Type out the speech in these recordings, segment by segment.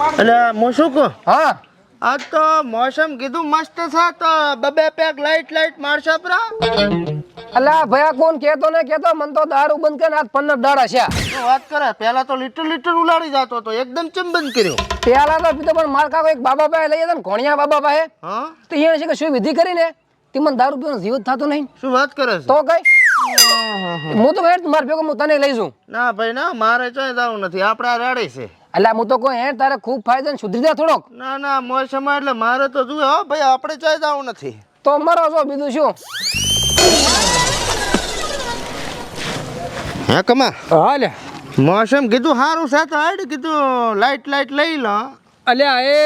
એટલે હું શું કહું હા આજ તો મોસમ કીધું મસ્ત છે તો બબે પેક લાઈટ મારશે પરા અલા ભયા કોણ કેતો ને કેતો મન તો દારૂ બંધ કરીને આજ 15 દાડા છે શું વાત કરે પેલા તો લીટર ઉલાડી જતો તો એકદમ ચમ બંધ કર્યો પેલા તો પીતો પણ માર કાકો એક બાબા પાસે લઈ જતા ને ઘોણિયા બાબા પાસે હા તો અહીંયા છે કે શું વિધિ કરીને તે મને દારૂ પીવાનો જીવ જ થતો નહીં શું વાત કરે છે તો કઈ હું તો હેડ માર ભેગો હું તને લઈ જઉં ના ભાઈ ના મારે ચોય જવું નથી આપડા રેડી છે અલા હું તો કોઈ હેડ તારે ખૂબ ફાયદો ને સુધરી જા થોડોક ના મોસમ એટલે મારે તો જુએ હો ભાઈ આપણે ચોય જવું નથી તો મરો છો બીજું શું હે કમા હા લે મોસમ કીધું સારું છે તો હેડ કીધું લાઈટ લઈ લો અલ્યા એ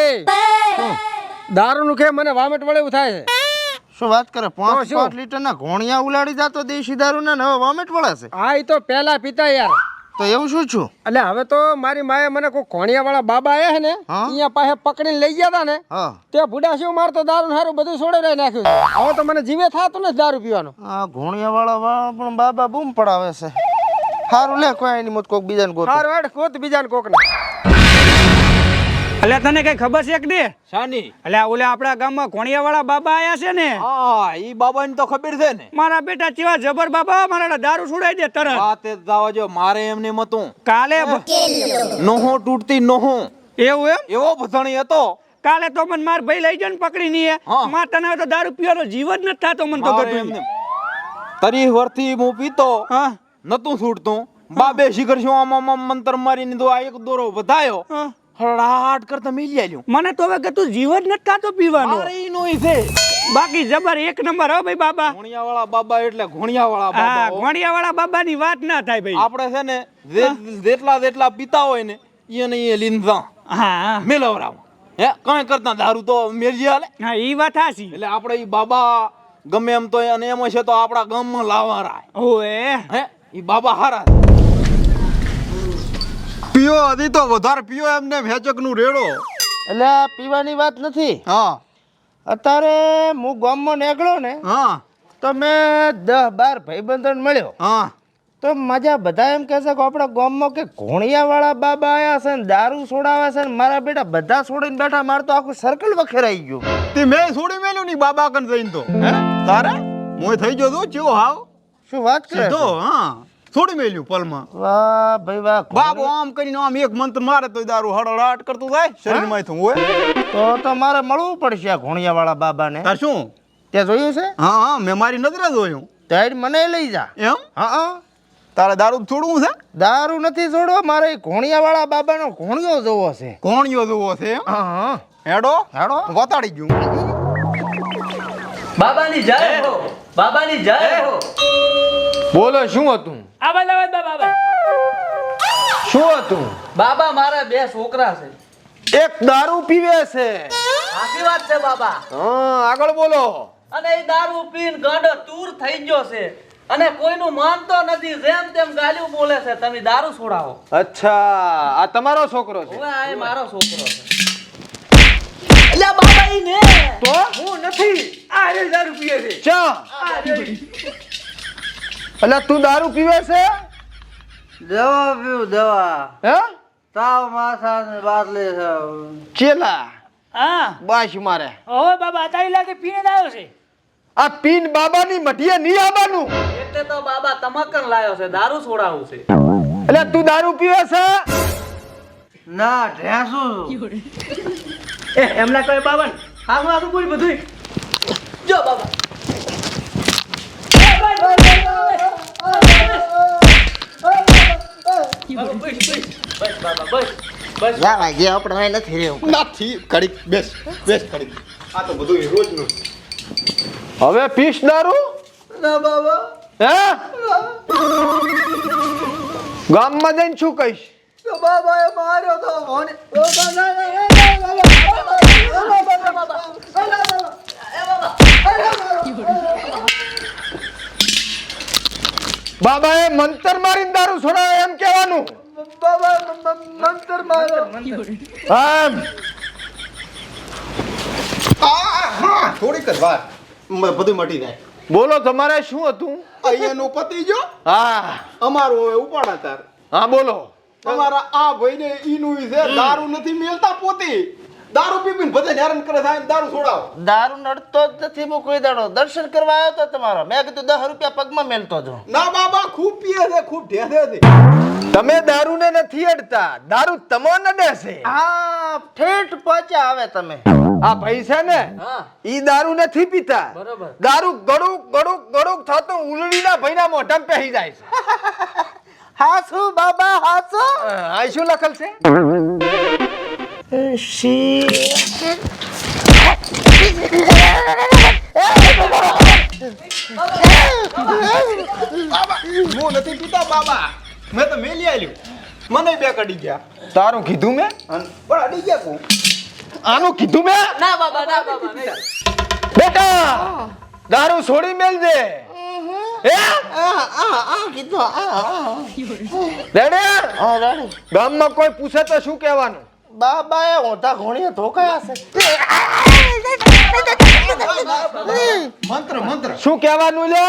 દારૂ નું કે મને વામેટ વળે એવું થાય છે શું વાત કરે 5 લીટર ના ઘોણિયા ઉલાડી જતો દેશી દારૂ ને હવે વોમિટ વળે છે હા એ તો પેલા પીતા યાર તો એવું શું છું એટલે હવે તો મારી માએ મને કોઈ ઘોણિયા વાળા બાબા આયા છે ને હા? અહીંયા પાસે પકડીને લઈ ગયા હતા ને હા તે બુડા શું મારતો દારૂ હારું બધું છોડી નાખ્યું છે. હવે તો મને જીવે થતું નથી દારૂ પીવાનો આ ઘોણિયા વાળા પણ બાબા બૂમ પડાવે છે સારું લે કોઈ એની મત કોક બીજાને ગોતો હારું હેડ કોત બીજાને કોક ને અલ્યા તને કઈ ખબર છે કે દે શાની અલ્યા ઓલે આપણા ગામમાં ઘોણિયા વાળા બાબા આયા છે ને હા ઈ બાબાની તો ખબર છે ને મારા બેટા ચેવા જબર બાબા મારા દારૂ છોડાઈ દે તરત વાતે જાવા જો મારે એમને મતું કાલે નોહો તૂટતી નોહો એવું એમ એવો ભસણી હતો કાલે તો મને માર ભાઈ લઈ જાય ને પકડી ની હા. માં તને તો દારૂ પીવાનો જીવ જ નથી થતો મને તો મારે ગતું એમને 30 વર્ષથી હું પીતો હા નતું છૂટતું બાબે શિખર શું આમ મંતર મારીને તો આ એક દોરો વધાયો હા. હળાટ કરતા મિલી આલ્યું મને તો હવે ગતું જીવ જ નથી થતો પીવાનો મારે ઈ નોય છે બાકી જબર એક નંબર હો ભાઈ બાબા ઘોણિયા વાળા બાબા એટલે ઘોણિયા વાળા હા બાબા ઘોણિયા વાળા બાબા ની વાત ના થાય ભાઈ આપણે છે ને જેટલા પીતા હોય ને એને એ લીંધા હા મેલવરાવ હે કઈ કરતા દારૂ તો મેલજી હાલે હા ઈ વાત હાસી એટલે આપણે ઈ બાબા ગમે એમ તો અને એમ છે તો આપણા ગામમાં લાવારા ઓએ હે ઈ બાબા હારા પીઓ હજી તો વધારે પીઓ એમને હેચક નું રેડો એટલે આ પીવાની વાત નથી હા અત્યારે હું ગામમાં નીકળ્યો ને હા તો મેં 10-12 ભાઈબંધોને મળ્યો હા તો મજા બધા એમ કહે છે કે આપણા ગામમાં કે ઘોણિયા વાળા બાબા આયા છે ને દારૂ છોડાવે છે ને મારા બેટા બધા છોડીને બેઠા મારે તો આખું સર્કલ વખેરાઈ ગયું તે મેં છોડી મેલ્યું ની બાબા કન જઈને તો હે તારે મોય થઈ ગયો તો ચેવો હાવ શું વાત કરે સીધો છે? હા છોડી મેલ્યું પલમાં વાહ ભાઈ વાહ બાબો આમ કરીને આમ એક મંત્ર મારે તો દારૂ હળહળાટ કરતું જાય શરીરમાં થું હોય તો મારે મળવું પડશે આ ઘોણિયા વાળા બાબાને તાર શું તે જોયું છે હા હા મેં મારી નજરે જોયું ત્યારે મને લઈ જા એમ હા તારે દારૂ છોડવું છે દારૂ નથી છોડવો મારે ઘોણિયા વાળા બાબાનો ઘોણિયો જોવો છે કોણિયો જોવો છે એમ હા હેડો હેડો વતાડી ગયું બાબાની જય હો બાબાની જય હો બોલો શું હતું આવા બાબા શું હતું બાબા મારા બે છોકરા છે એક દારૂ પીવે છે સાચી વાત છે બાબા હા આગળ બોલો અને એ દારૂ પીને ગાંડો તૂર થઈ ગયો છે અને કોઈનું માનતો નથી જેમ તેમ ગાલ્યું બોલે છે તમે દારૂ છોડાવો અચ્છા આ તમારો છોકરો છે હવે આ એ મારો છોકરો છે અલ્યા બાબા ઈ ને તો હું નથી આ રે દારૂ પીએ છે ચા અલા તું દારૂ પીવે છે દવા પીવું દવા હે તાવ માથા ને બાટલી છે ચેલા હા બાશ મારે ઓય બાબા તારી લાગે પીને જ આવ્યો છે આ પીન બાબાની મઢીએ નહીં આવવાનું એટલે તો બાબા તમકન લાયો છે દારૂ છોડાવું છે એટલે તું દારૂ પીવે છે ના ઢેસું એ એમના કોઈ બાબા હાથમાં હાથું પૂરી બધું જો બાબા બસ બાબા બસ યા લાગી આપણે નથી રહેવું નથી ઘડીક બેસ ઘડીક આ તો બધું રોજનું હવે પીશ દારૂ ના બાબા હે ગામમાં જઈને શું કહીશ તો બાબાએ માર્યો તો બાબાએ મંતર મારીને દારૂ છોડાવે એમ કહેવાનું બાબા મંતર માર્યો થોડીક જ વાર બધું મટી જાય બોલો તમારે શું હતું અહીંયાનું પતિ જો હા અમારું હવે ઉપાડા તાર હા બોલો તમારા આ ભાઈને ઈનું ઈ છે દારૂ નથી મેલતા પોતે દારૂ પીપીને બધાને હેરાન કરે થાય દારૂ છોડાવો દારૂ નડતો જ નથી હું કોઈ દાડો દર્શન કરવા આવ્યો તો તમારો મેં કીધું 10 રૂપિયા પગમાં મેલતો જો ના બાબા ખૂબ પીએ છે ખૂબ ઢેસે છે તમે દારૂને નથી અડતા દારૂ તમને અડે છે હા ઠેઠ પહોંચ્યા આવે તમે આ ભાઈ છે ને હા ઈ દારૂ નથી પીતા બરોબર દારૂ ગળુક ગળુક ગળુક થતો ઉલડીના ભાઈના મોઢામાં પહેરી જાય છે હાસુ બાબા હાસુ આ શું લખેલ છે હું નથી પીતા બાબા મેં તો મેલી આલ્યું મને બે કડી ગયા તારું કીધું મેં પણ અડી ગયા કો આનું કીધું મેં ના બાબા નહીં બેટા દારૂ છોડી મેલ દે હે રેડે ગામમાં કોઈ પૂછે તો શું કહેવાનું બાબા એ ઓઢા ઘોણીએ ધોકાયા છે મંત્ર મંત્ર શું કહેવાનું લે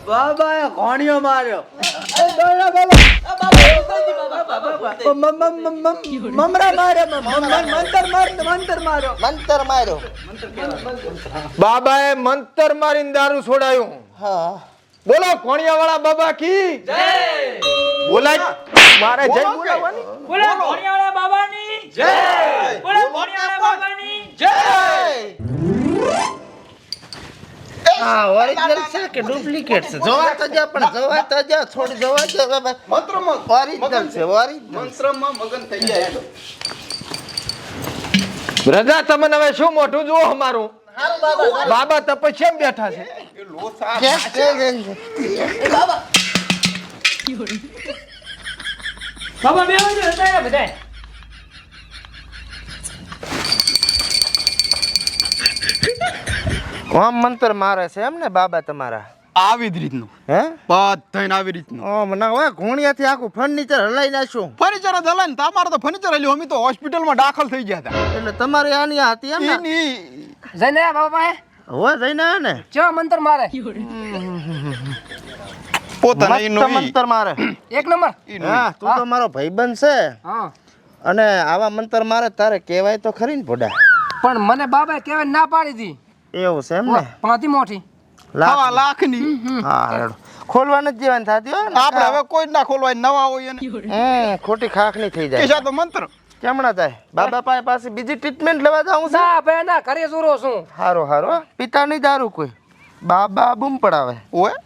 બાબાએ ઘોણીઓ માર્યો મમરા માર્યો મંતર માર્યો મંતર માર્યો બાબાએ મંતર મારીને દારૂ છોડાયું હા બોલો કોણિયાવાળા બાબા કી જય બોલાય મારે જય બોલાવવાની બોલો ઘોડિયાવાળા બાબાની જય બોલો ઘોડિયાવાળા બાબાની જય હા ઓરિજિનલ છે કે ડુપ્લિકેટ છે જોવા તો જા પણ જોવા તો જા થોડી જોવા જો મંત્રમાં ઓરિજિનલ છે ઓરિજિનલ મંત્રમાં મગન થઈ જાય રજા તમને હવે શું મોઢું જુઓ અમારું બાબા તપસ્યામાં બેઠા છે એ લોસા બાબા બે વાગે હતા બધાય ઓમ મંતર મારે છે એમ ને બાબા તમારા આવી જ રીતનું હે બધાને આવી રીતનું ઓ મને હવે ઘોણિયાથી આખું ફર્નિચર હલાઈ નાખ્યું ફર્નિચર જ હલાય ને તમારે તો ફર્નિચર હલ્યું અમે તો હોસ્પિટલમાં દાખલ થઈ ગયા હતા એટલે તમારી આની આ હતી એમ ને એની જઈને બાબા હવે જઈને આયા ને ચો મંતર મારે પોતાના મસ્ત એનું મંતર મારે એક નંબર હા તું તો મારો ભાઈબંધ છે હા અને આવા મંતર મારે તારે કહેવાય તો ખરી ને ભોડા પણ મને બાબાએ કહેવાય ના પાડી હતી એવું છે એમ ને પાતી મોટી હવા લાખની હા હેડો ખોલવાનું જ જીવન થતી હોય ને આપણે હવે કોઈ જ ના ખોલવાય નવા હોય ને ખોટી ખાખની થઈ જાય કેસા તો મંત્ર કેમણા થાય બાબા પાસે બીજી ટ્રીટમેન્ટ લેવા જાઉં છે ના ભાઈ ના ઘરે સુરો છું હારો હારો પિતા નહીં દારૂ કોઈ બાબા બૂમ પડાવે ઓય